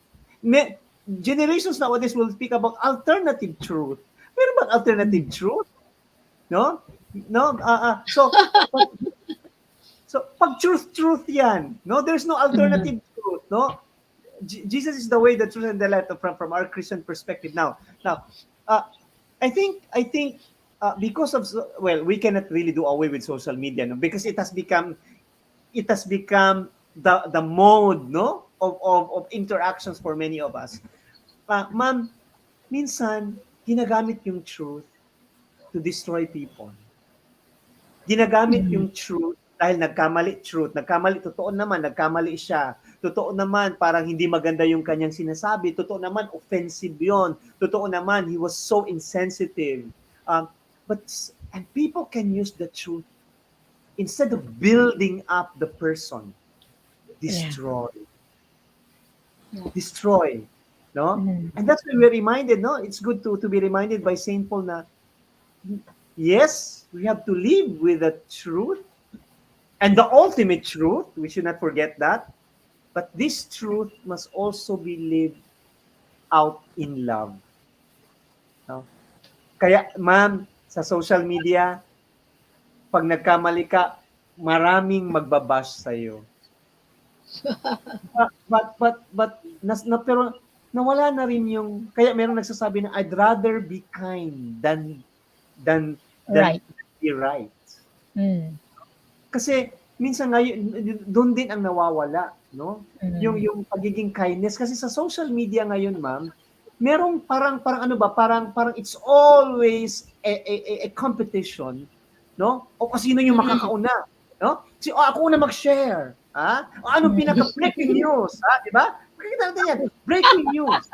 generations nowadays will speak about alternative truth. Meron bang alternative truth? No? No? Pag, pag truth yan. No? There's no Mm. alternative truth. No? Jesus is the way, the truth, and the light from our Christian perspective. Now, uh, I think because of we cannot really do away with social media, no? Because it has become the mode, no, of interactions for many of us. Ma'am, minsan ginagamit yung truth to destroy people. Ginagamit yung truth dahil nagkamali, totoo naman, nagkamali siya. Totoo naman, parang hindi maganda yung kanyang sinasabi. Totoo naman, offensive yon. Totoo naman, he was so insensitive. But, and people can use the truth instead of building up the person, destroy. Destroy. No? And that's why we're reminded, no? It's good to be reminded by Saint Paul na, yes, we have to live with the truth and the ultimate truth. We should not forget that. But this truth must also be lived out in love. No? Kaya, ma'am, sa social media, pag nagkamali ka, maraming magbabash sa'yo. Pero nawala na rin yung, kaya meron nagsasabi na, I'd rather be kind than Right. be right. Mm. Kasi minsan ngayon doon din ang nawawala, no? Yung pagiging kindness kasi sa social media ngayon, ma'am, merong parang ano ba, parang it's always a competition, no? O sino yung makakauna, no? Ako una mag-share, ha? O anong pinaka breaking news, ha? Di ba? Makikita natin yan, breaking news.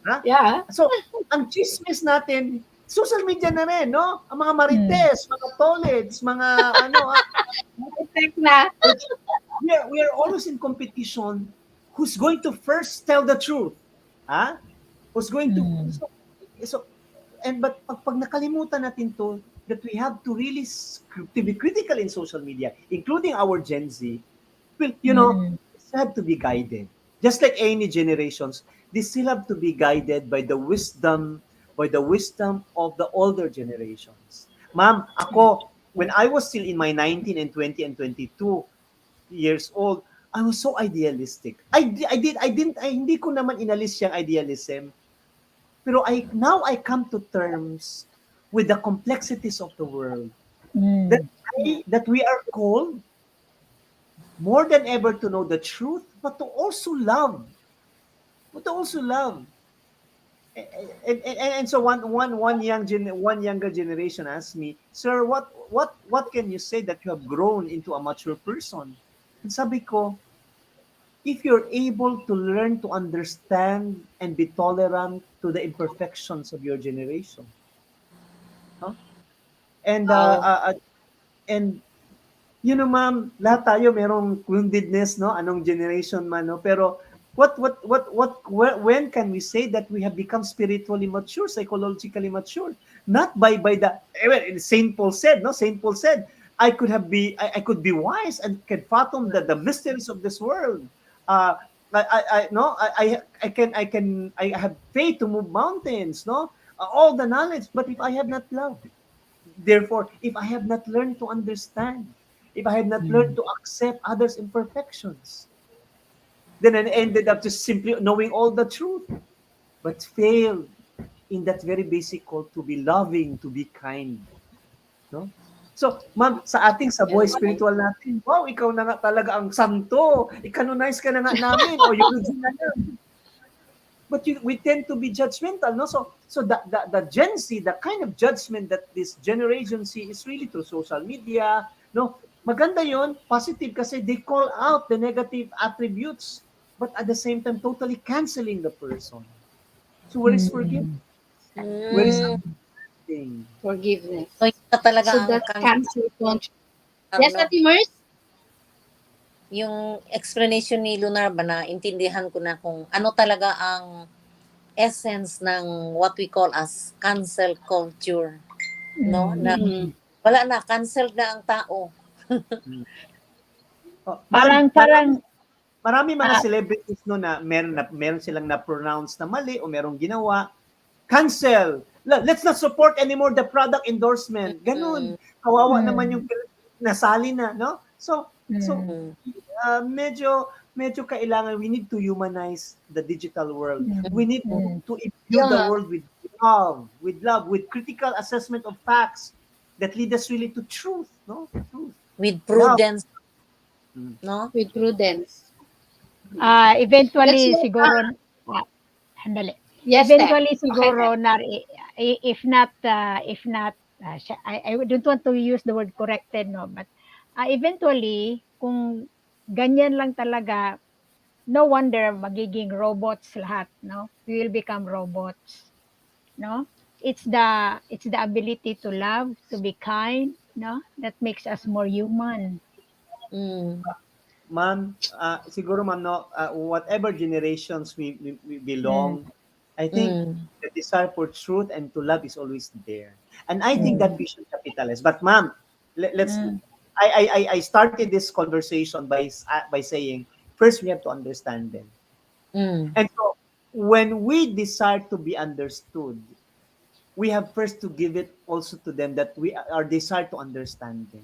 Ha? Yeah. So, ang chismis natin, social media na rin, no? Ang mga marites, mga tolets, mga ano, we are always in competition. Who's going to first tell the truth? Ha? Who's going to but pag nakalimutan natin to, that we have to really to be critical in social media, including our Gen Z, well, you know, they have to be guided. Just like any generations, they still have to be guided by the wisdom of the older generations. Ma'am, ako, when I was still in my 19 and 20 and 22 years old, I was so idealistic. Hindi ko naman inalis yung idealism. Pero now I come to terms with the complexities of the world. That we are called more than ever to know the truth, but to also love. And so one younger generation asked me, "Sir, what can you say that you have grown into a mature person?" And sabi ko, if you're able to learn to understand and be tolerant to the imperfections of your generation, no? And and you know, ma'am, lahat tayo merong woundedness, no? Anong generation man, no? Pero when can we say that we have become spiritually mature, psychologically mature? Not by the Saint Paul said, no? Saint Paul said, I could be wise and can fathom the mysteries of this world. I have faith to move mountains, no? All the knowledge, but if I have not love, therefore, if I have not learned to understand, if I have not learned to accept others' imperfections, then I ended up just simply knowing all the truth, but failed in that very basic call to be loving, to be kind. No? So, ma'am, sa buhay spiritual natin, wow, ikaw na nga talaga ang santo. I-canonize ka na nga namin. O yung na yan. But we tend to be judgmental, no? So the Gen Z, the kind of judgment that this generation see is really through social media, no? Maganda yon, positive kasi they call out the negative attributes, but at the same time totally canceling the person. So where is forgiveness? Where is Forgiveness. So, ito talaga So ang that cancel culture. Yes, Ate Mers? Yung explanation ni Lunar ba na intindihan ko na kung ano talaga ang essence ng what we call as cancel culture. No? Na wala na, cancelled na ang tao. Parang marami mga celebrities no na meron silang na-pronounce na mali o merong ginawa, cancel. Let's not support anymore the product endorsement. Ganun. Kawawa naman yung nasali na, no? So medyo kailangan, we need to humanize the digital world. We need to imbue the world with love, with critical assessment of facts that lead us really to truth, no? Truth. With prudence. no? With prudence. Let's Eventually, move siguro, handali. Yes, Steph. Eventually, Okay, siguro, Steph. if not, I don't want to use the word corrected, no, but eventually, kung ganyan lang talaga, no wonder magiging robots lahat, no? We will become robots, no? It's the ability to love, to be kind, no? That makes us more human. Mm. Ma'am, siguro ma'am, no, whatever generations we Mm, belong, I think Mm. the desire for truth and to love is always there. And I think that mm, we should capitalize. But ma'am, let's, mm, I started this conversation by saying, first we have to understand them. Mm. And so when we desire to be understood, we have first to give it also to them that we are desire to understand them.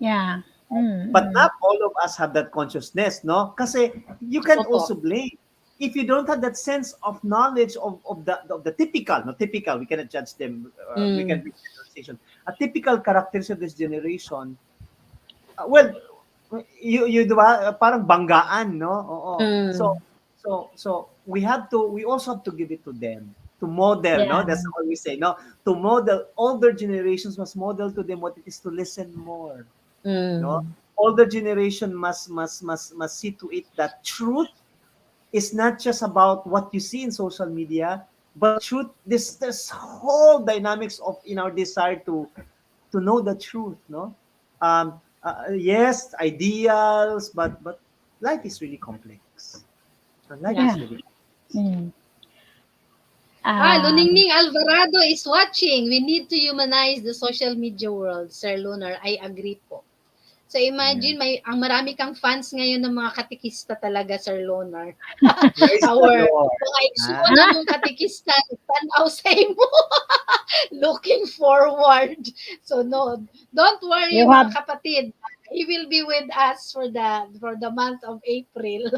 yeah. Mm, But mm, not all of us have that consciousness, no? Kasi you can't Opo. also blame. If you don't have that sense of knowledge of the typical, no typical, we cannot judge them. We can Mm. make generalization. A typical characteristics of this generation, well, you diba, parang banggaan, no? Oo. Mm. So we also have to give it to them to model, no? yeah. That's what we say, no? To model, older generations must model to them what it is to listen more, no? Mm. Older generation must see to it that truth is not just about what you see in social media, but truth, this whole dynamics of in our desire to know the truth, no? Yes, ideals, but life is really complex. Life Yeah. is Yeah. really complex. Mm. Luningning Alvarado is watching. We need to humanize the social media world, Sir Lunar. I agree po. So Yeah. imagine ang marami kang fans ngayon ng mga katikista talaga, Sir Lunar. Praise the Our Lord. mga Ah, igsuon among katikista tanaw sa imo. Looking forward. So no, don't worry You mga have kapatid. He will be with us for the month of April.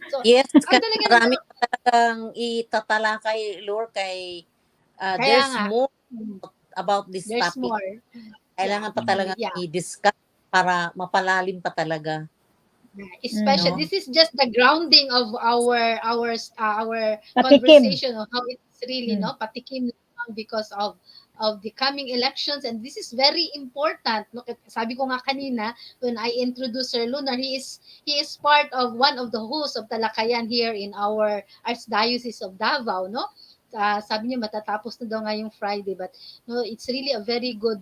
So Yes, ang kasi talaga marami naman pa talagang itatalakay, Lord, kay kaya there's nga more about this there's topic. more. Yeah. Kailangan pa talaga Yeah. i-discuss para mapalalim pa talaga, Especially no? this is just the grounding of our patikim. conversation of how it's really Mm. no patikim lamang because of the coming elections, and this is very important no. Sabi ko nga kanina when I introduced Sir Lunar, he is part of one of the hosts of Talakayan here in our Archdiocese of Davao, no. Sabi niya matatapos na daw ngayong Friday, but no, it's really a very good.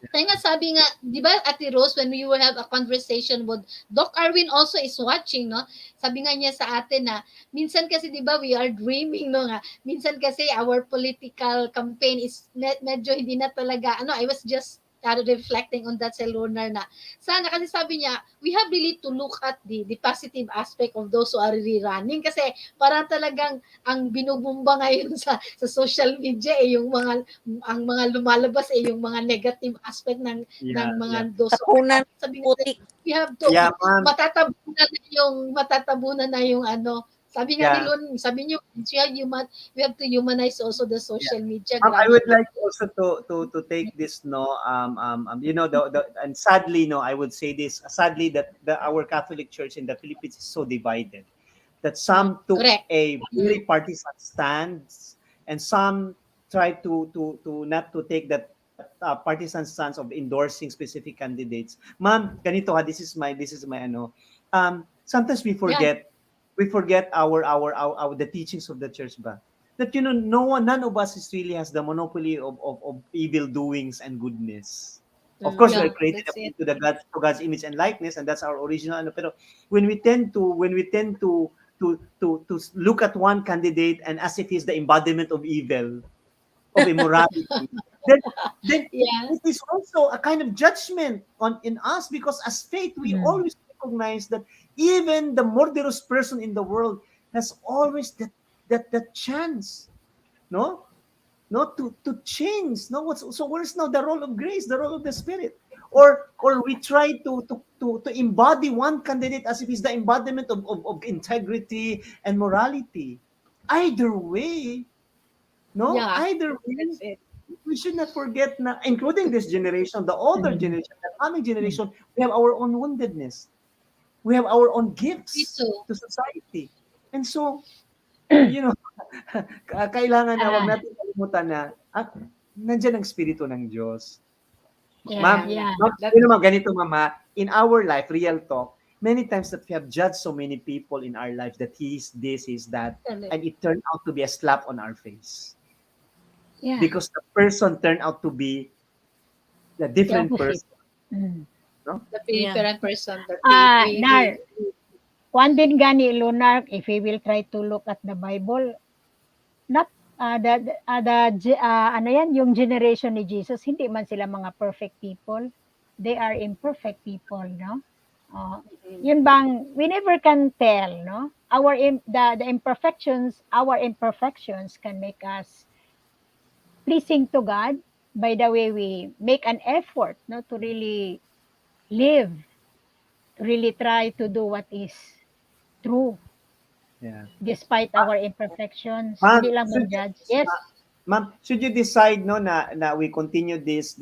Kaya nga sabi nga, di ba Ate Rose, when we will have a conversation with Doc Arwin also is watching, no? Sabi nga niya sa atin na, minsan kasi di ba we are dreaming, no nga? Minsan kasi our political campaign is medyo hindi na talaga, I was just reflecting on that sa Lunar na sana kasi sabi niya we have really to look at the positive aspect of those who are really running kasi para talagang ang binubumba ngayon sa social media yung mga ang mga lumalabas yung mga negative aspect ng yeah, mga yeah. those who are Tapunan running. Sabi nga putik. we have to Yeah, ma'am. matatabunan na yung sabi nga ni Yeah. Lun, sabi niyo we have to humanize also the Yeah. social media I would gradually. like also to take this, no, and sadly, no, I would say this, sadly that our Catholic Church in the Philippines is so divided that some took Correct. a very partisan stance, and some tried to not to take that partisan stance of endorsing specific candidates. Ma'am, ganito ha, this is my sometimes Yeah. we forget our the teachings of the church ba, that none of us really has the monopoly of evil doings and goodness. Of course, we are Yeah, created that's it. to God's image and likeness, and that's our original. Pero when we tend to look at one candidate and as if he's the embodiment of evil, of immorality, then then Yeah. it is also a kind of judgment on in us, because as faith we Mm. always recognize that even the murderous person in the world has always that chance, no, to change, no. Where's now the role of grace, the role of the Spirit, or we try to embody one candidate as if he's the embodiment of integrity and morality. Either way, no, Yeah. either way, That's it. we should not forget na, including this generation, the older Mm. generation, the coming Mm. generation, we have our own woundedness. we have our own Me gifts too. to society. And so, you know, kailangan na wag Ah, natin kalimutan na nandiyan ang espiritu ng Diyos. yeah, Ma'am, yeah. ma'am, That, ganito ma'am ha, in our life, real talk, many times that we have judged so many people in our life that he's this, he's that, correct. and it turned out to be a slap on our face. Yeah, Because the person turned out to be a the different opposite. person. Mm. No? The Yeah. different person that we Nar, kwan din gani Lunar, if we will try to look at the Bible, not ano yan, yung generation ni Jesus, hindi man sila mga perfect people. They are imperfect people, no? Yun bang, we never can tell, no? The imperfections, our imperfections can make us pleasing to God by the way we make an effort, no, to really live, to really try to do what is true Yeah. despite our imperfections. Ma'am, Hindi lang should you, mag-judge. Yes. ma'am, should you decide no na we continue this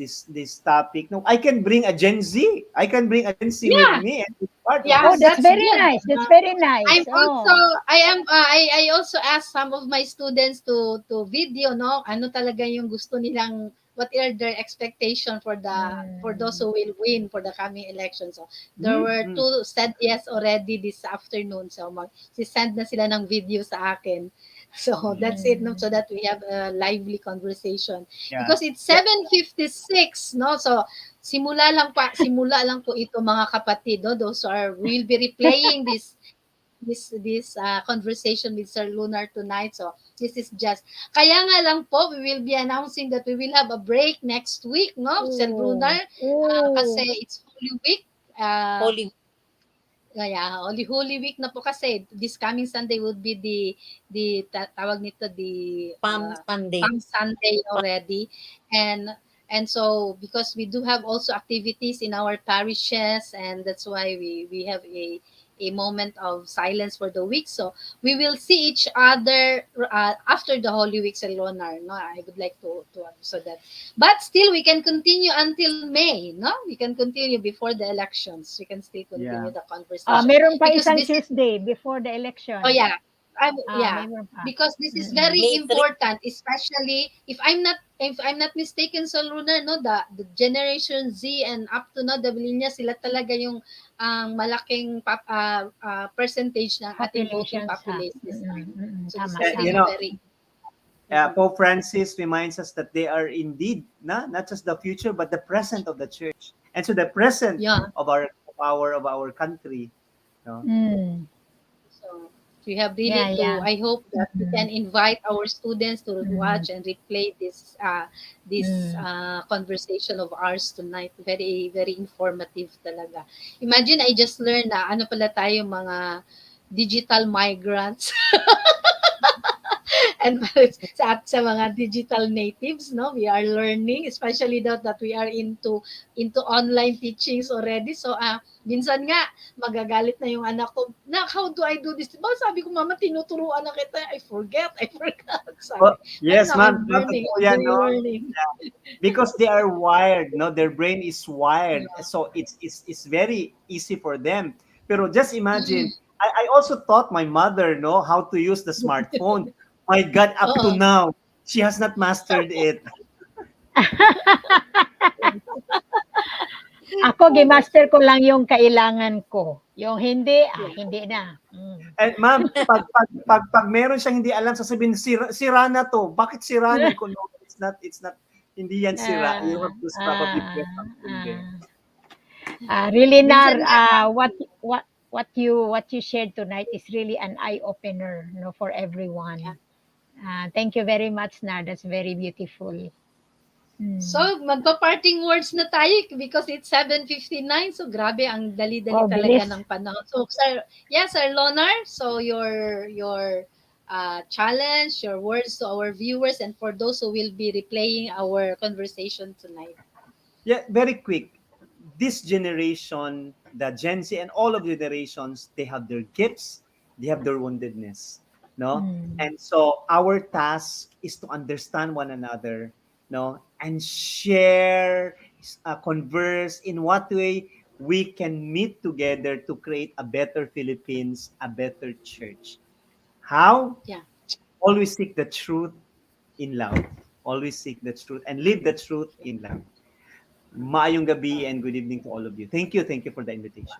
topic, no, I can bring a Gen Z. I can bring a Gen Z with yeah, me and be part of yeah, Oh, this. that's that's very good. nice. That's very nice. I'm also Oh. I also asked some of my students to video, no, ano talaga yung gusto nilang, what are their expectation for those Mm. who will win for the coming election. So there Mm, were mm. two said yes already this afternoon, so si-send na sila ng video sa akin. So that's it, no, so that we have a lively conversation Yeah. because it's 7:56, no, so simula lang po ito mga kapatid, no, those are we'll be replaying this conversation with Sir Lunar tonight. So this is just, kaya nga lang po, we will be announcing that we will have a break next week, no, Sir Oh. Lunar, Oh. kasi it's Holy Week. Holy Yeah, Holy Week na po kasi. This coming Sunday would be tawag nito, the Palm Sunday. Palm Sunday already. And so because we do have also activities in our parishes, and that's why we have a moment of silence for the week. So we will see each other after the Holy Week, Leonar. No, I would like to so that, but still we can continue until May. No, we can continue before the elections. We can still continue Yeah. the conversation Meron pa because isang this is, Tuesday before the election. oh yeah, yeah, Meron pa. because this is Mm-mm. very May 3. important, especially if I'm not mistaken, so Lunar, no, the generation Z and up to now the millennials, sila talaga yung ang malaking percentage ng ating voting Populations, ha? population this time. So this Tama, is You really tama. know, very Pope Francis reminds us that they are indeed not just the future but the present of the church, and so the present yeah. of our country. No? Mm. So we have Yeah, really yeah. to. I hope that we can invite our students to watch and replay this conversation of ours tonight. Very very informative talaga. Imagine I just learned na ano pala tayo, mga digital migrants. And sa mga digital natives, no, we are learning, especially that we are into online teachings already. So minsan nga magagalit na yung anak ko, na how do I do this, diba, sabi ko, mama, tinuturuan na kita, I forgot, sabi. Well, yes, Now ma'am. I'm learning, Totoo I'm yan, really no? learning. Because they are wired, no, their brain is wired, Yeah. so it's very easy for them. Pero just imagine, Mm. I also taught my mother, no, how to use the smartphone. My God, up to Oo. now she has not mastered it. Ako, gimaster ko lang yung kailangan ko. Yung hindi, Yeah. hindi na. And ma'am, pag meron siyang hindi alam, sasabihin, sira na to. Bakit sira na? Kung no, it's not, hindi yan sira. You have to probably press something there. Really, Nar, Minsan nga, what you shared tonight is really an eye opener, no, for everyone. Yeah. Thank you very much, Nar. That's very beautiful. so magpa-parting words na tayo because it's 7:59. So grabe, ang dali-dali Oh, talaga bilis. ng panahon. So Sir Lonar, so your challenge, your words to our viewers and for those who will be replaying our conversation tonight. Yeah, very quick. This generation, the Gen Z and all of the generations, they have their gifts, they have their woundedness, no? And so our task is to understand one another, no, and share, converse in what way we can meet together to create a better Philippines, a better church. How? Yeah. Always seek the truth in love. Always seek the truth and live the truth in love. Maayong gabi and good evening to all of you. Thank you. Thank you for the invitation.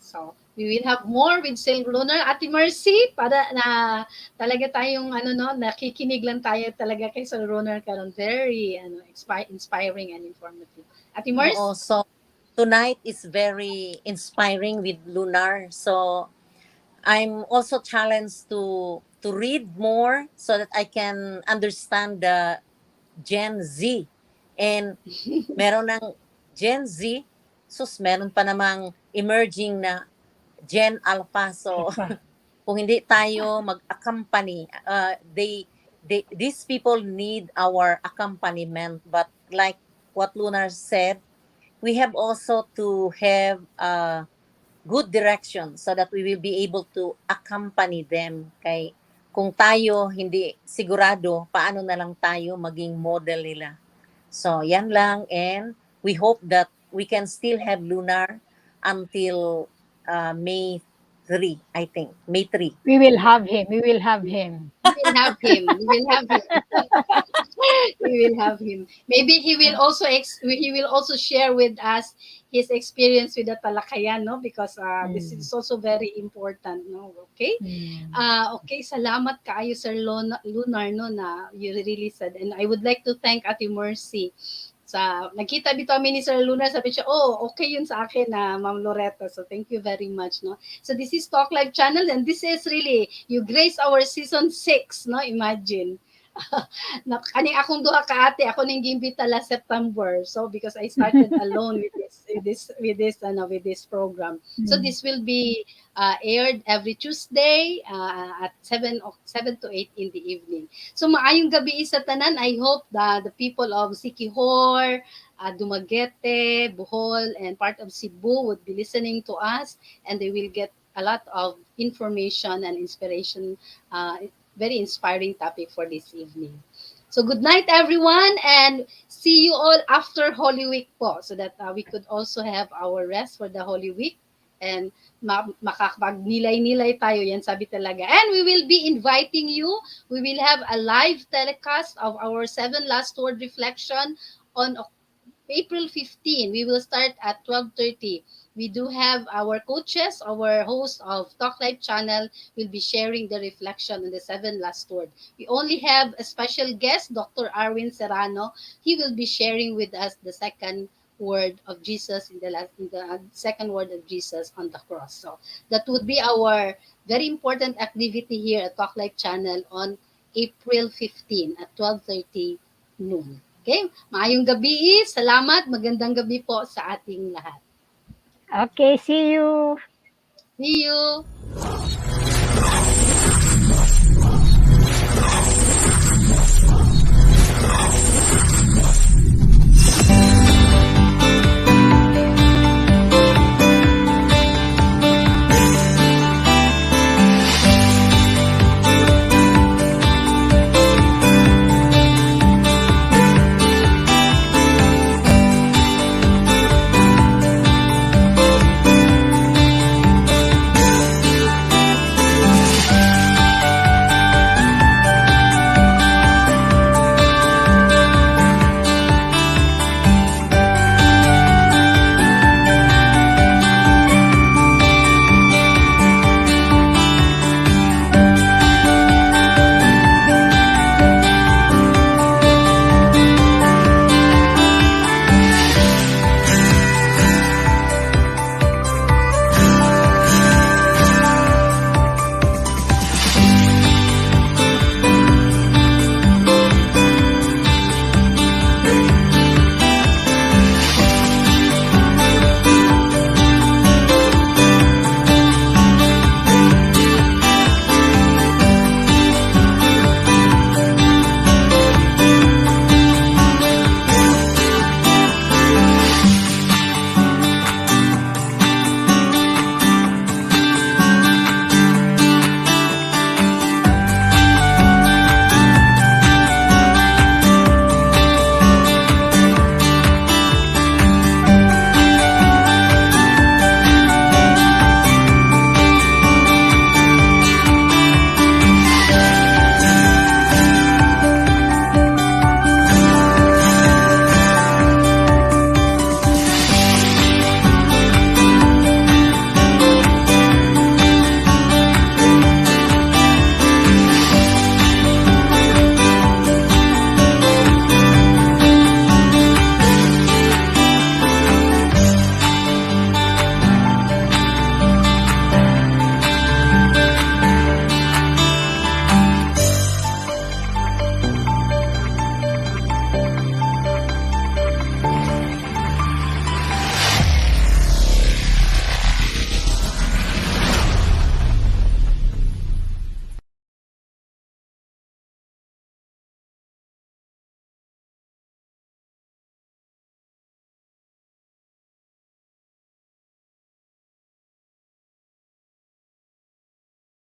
So, we will have more with Sail Lunar. Ate Mercy, para na talaga tayong ano no, nakikinig lang tayo talaga kay Sail Lunar karon. Very inspiring and informative. Ate Oo, Mercy? so tonight is very inspiring with Lunar. So I'm also challenged to read more so that I can understand the Gen Z. And meron ng Gen Z, sus meron pa namang emerging na Gen Alpha. So Alpha. kung hindi tayo mag-accompany, these people need our accompaniment. But like what Lunar said, we have also to have good direction so that we will be able to accompany them. Kay kung tayo hindi sigurado, paano na lang tayo maging model nila. So yan lang, and we hope that we can still have Lunar until May 3, I think. May 3. We will have him. We will have him. We will have him. We will have him. We will have him. Maybe he will also share with us his experience with the talakayan, no? Because this Mm. is also very important, no? Okay? Mm. Okay, salamat kaayo Sir Lunar, no, na you really said. And I would like to thank Ate Mercy sa nagkita dito kami ni Sir Lunar, sabi siya, oh, okay yun sa akin na Ma'am Loretta. So thank you very much, no. So this is Talk Live Channel and this is really you grace our season 6, no. Imagine. Na kaning akong duha ka ate, ako ning gimbita last September. So because I started alone with this program. So Mm. this will be aired every Tuesday at 7 to 8 in the evening. So maayong gabi sa tanan. I hope the people of Siquijor, Dumaguete, Bohol, and part of Cebu would be listening to us, and they will get a lot of information and inspiration. Very inspiring topic for this evening. So good night, everyone, and see you all after Holy Week po, so that we could also have our rest for the Holy Week and makakapagnilay-nilay tayo, yan sabi talaga. And we will be inviting you. We will have a live telecast of our 7 last word reflection on April 15. We will start at 12:30. We do have our coaches, our host of Talk Live channel will be sharing the reflection on the 7 last word. We only have a special guest, Dr. Arwin Serrano. He will be sharing with us the second word of Jesus in the second word of Jesus on the cross. So that would be our very important activity here at Talk Live channel on April 15 at 12:30 noon. Okay? Maayong gabi. Salamat. Magandang gabi po sa ating lahat. Okay, see you. See you.